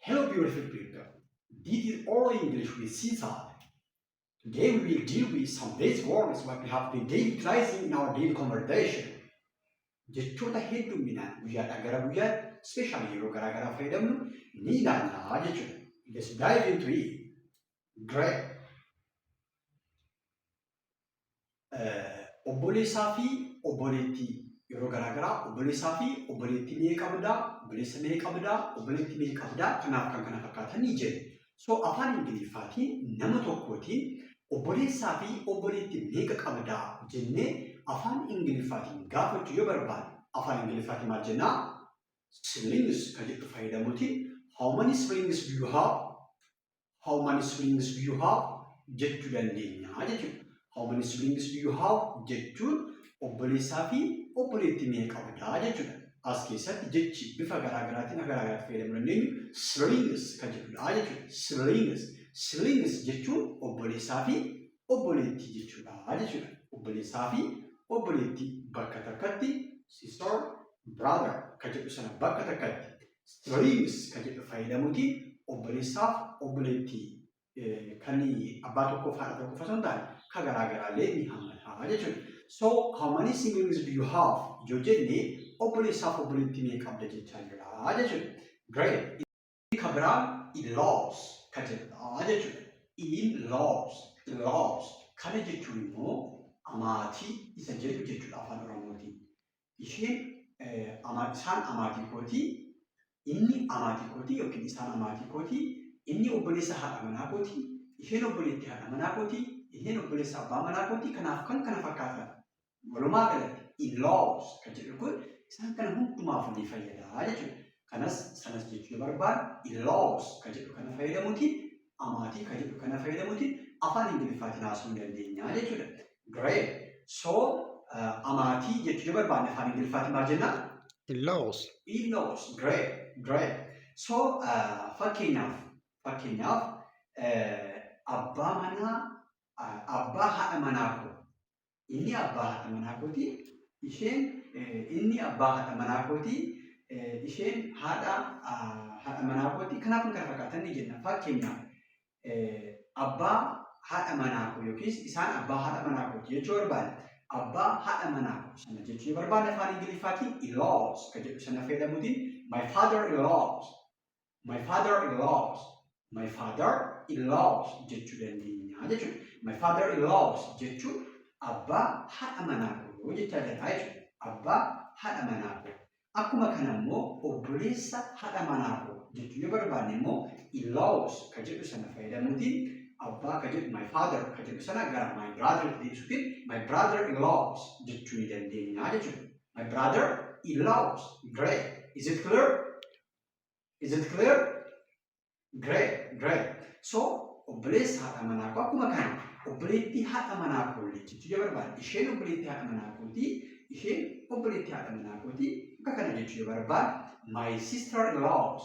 Hello beautiful people, this is all English with Caesar. Today we will deal with some basic words what we have been daily utilizing in our daily conversation. Jechoota hedduminaan guyyaadhaa gara guyyaatti, especially yeroo garaa garaa fayyadamnu ni ilaallaa jechuudha. Let's dive into it. Great. Obboleessaa fi obboleettii yeroo garaa garaa obboleessaa fi obboleettii mee qabdaa, obboleessa mee qabdaa, obboleettii mee qabdaa kanaaf kan kana fakkaatan ni jedhu. So afaan Ingiliffaatiin nama tokkootiin obboleessaa fi obboleettii meeqa qabdaa jennee afaan Ingiliffaatiin gaafachuu yoo barbaanne afaan Ingiliffaatiin maal jennaa? Siblings kan jedhu fayyadamuutiin how many siblings do you have? How many siblings do you have? jechuu dandeenya jechuudha. How many siblings do you have? jechuun obboleessaa fi obboleettii meeqa qabdaa jechuudha. As keessatti jechi bifa garaa garaatiin fayyadamuu dandeenyu siblings kan jedhudha jechuudha. Siblings jechuun obboleessaa fi obboleettii jechuudha jechuudha. Obboleessaa fi obboleettii bakka takkatti sister, brother kan jedhu sana bakka takkatti siblings kan jedhu fayyadamuutiin obboleessaaf obboleettii kan abbaa tokkoof haadha tokkoof osoo hin taane kan garaa garaallee ni hammata jechuudha. So how many siblings do you have? Yoo jenne obboleessaaf obboleettii meeqa qabda jechaa jira jechuudha. Great. Kan biraan in-laws kan jedhudha jechuudha. In-laws kana jechuun immoo amaatii isa jedhu jechuudha afaan Oromootiin. Isheen isaan amaatii kootii, inni amaatii kootii yookiin isaan amaatii kootii, inni obboleessa haadha manaa kootii, isheen obboleettii haadha manaa kootii, isheen obboleessa abbaa manaa kootii kanaaf kan kana fakkaatan. Walumaa galatti in-laws kan jedhu kun isaan kana hundumaaf ni fayyada jechuudha. Kanas sanas jechuu yoo barbaade in-laws kan jedhu kana fayyadamuutiin amaatii kan jedhu kana fayyadamuutiin afaan Ingiliffaatiin haasa'uu dandeenya jechuudha. Great. So amaatii jechuu yoo barbaanne afaan Ingiliffaatiin maal jennaa? In-laws. In-laws. Great. So fakkeenyaaf abbaa haadha manaa koo. Inni abbaa haadha manaa kooti, inni abbaa haadha manaa kooti, isheen haadha manaa kooti. Kanaaf kan kana fakkaatan ni jenna. Fakkeenyaaf abbaa haadha manaa koo yookiis isaan abbaa haadha manaa kooti jechuu barbaanne abbaa haadha manaa koo sana jechuu barbaanne afaan Ingiliffaatiin in-laws kan jedhu sana fayyadamuutiin my father-in-laws jechuu dandeenya jechuudha. My father-in-laws jechuun abbaa haadha manaa koo jechaa jira jechuudha. Abbaa haadha manaa koo. Akkuma kana immoo obboleessa haadha manaa koo jechuu yoo barbaanne immoo in-laws kan jedhu sana fayyadamuutiin abbaa kan jedhu my father kan jedhu sana gara my brother deebisuutiin my brother-in-laws jechuu ni dandeenya jechuudha. My brother-in-laws. Great. Is it clear? Great. So obboleessa haadha manaa koo akkuma kana obboleettii haadha manaa koollee jechuu yoo barbaanne isheen obboleettii haadha manaa kootii, isheen obboleettii haadha manaa kootii akka kana jechuu yoo barbaanne my sister-in-laws